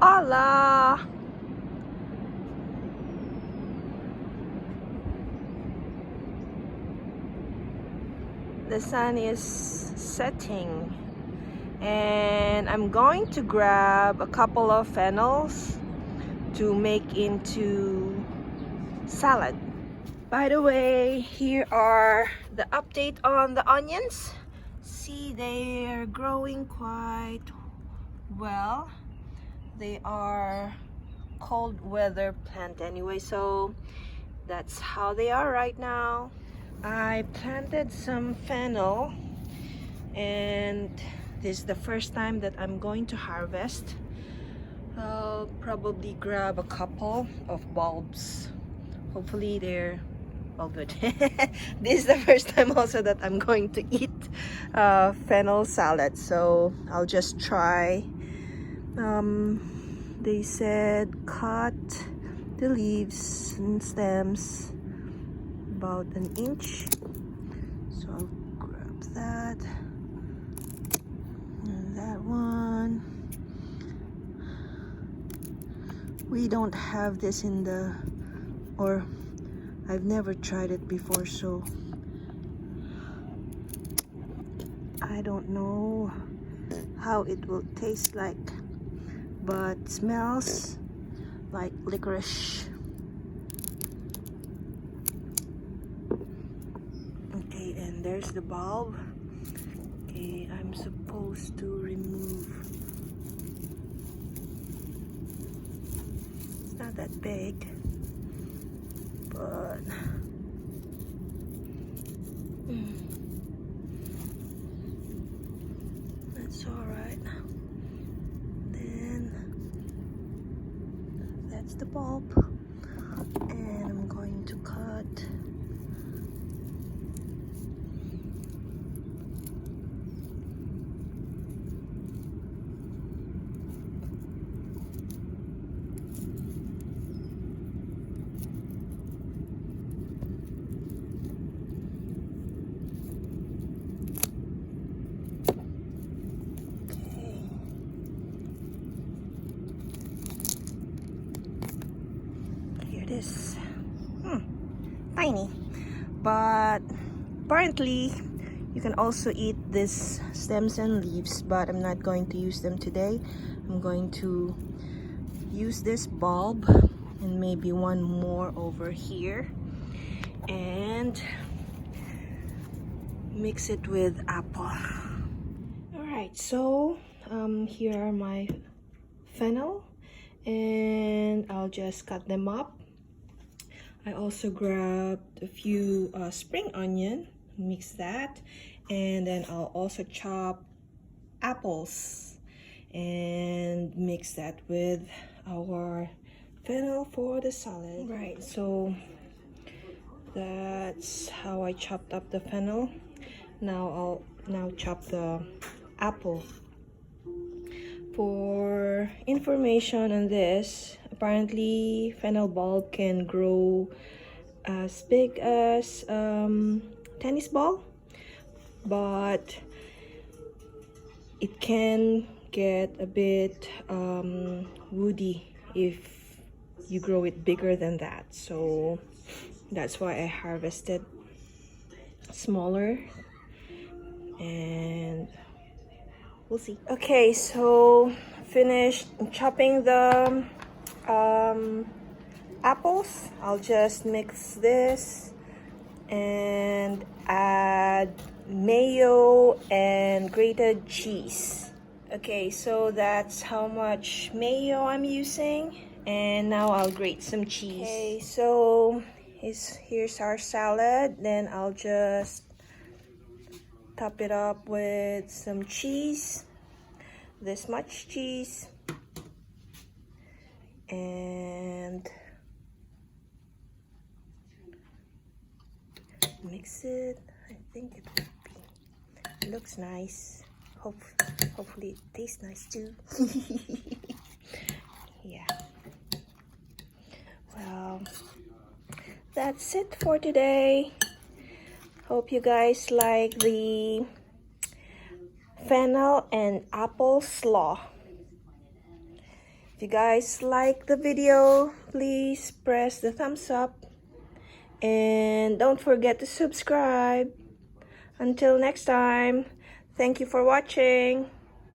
Hola! The sun is setting and I'm going to grab a couple of fennels to make into salad. By the way, here are the update on the onions. See, they're growing quite well. They are cold weather plant anyway, so that's how they are right now. I planted some fennel and this is the first time that I'm going to harvest. I'll probably grab a couple of bulbs. Hopefully they're all good. This is the first time also that I'm going to eat fennel salad, so I'll just try. They said cut the leaves and stems about an inch, so I'll grab that and that one. We don't have this in the, or I've never tried it before, so I don't know how it will taste like, but smells like licorice. Okay, and there's the bulb. Okay, I'm supposed to remove. It's not that big, but that's all right. Then that's the bulb, and I'm going to cut. This tiny, but apparently you can also eat this stems and leaves, but I'm not going to use them today. I'm going to use this bulb and maybe one more over here and mix it with apple. All right, so here are my fennel and I'll just cut them up. I also grabbed a few spring onion, mix that, and then I'll also chop apples and mix that with our fennel for the salad. Right, so that's how I chopped up the fennel. Now I'll chop the apple. For information on this, apparently fennel bulb can grow as big as tennis ball, but it can get a bit woody if you grow it bigger than that, so that's why I harvested smaller, and we'll see. Okay, so finished chopping the apples. I'll just mix this and add mayo and grated cheese. Okay, so that's how much mayo I'm using, and now I'll grate some cheese. Okay, so here's our salad. Then I'll just top it up with some cheese, this much cheese, and mix it. I think it will be, it looks nice. Hopefully it tastes nice too. Yeah, well, that's it for today. Hope you guys like the fennel and apple slaw. If you guys like the video, please press the thumbs up and don't forget to subscribe. Until next time, thank you for watching.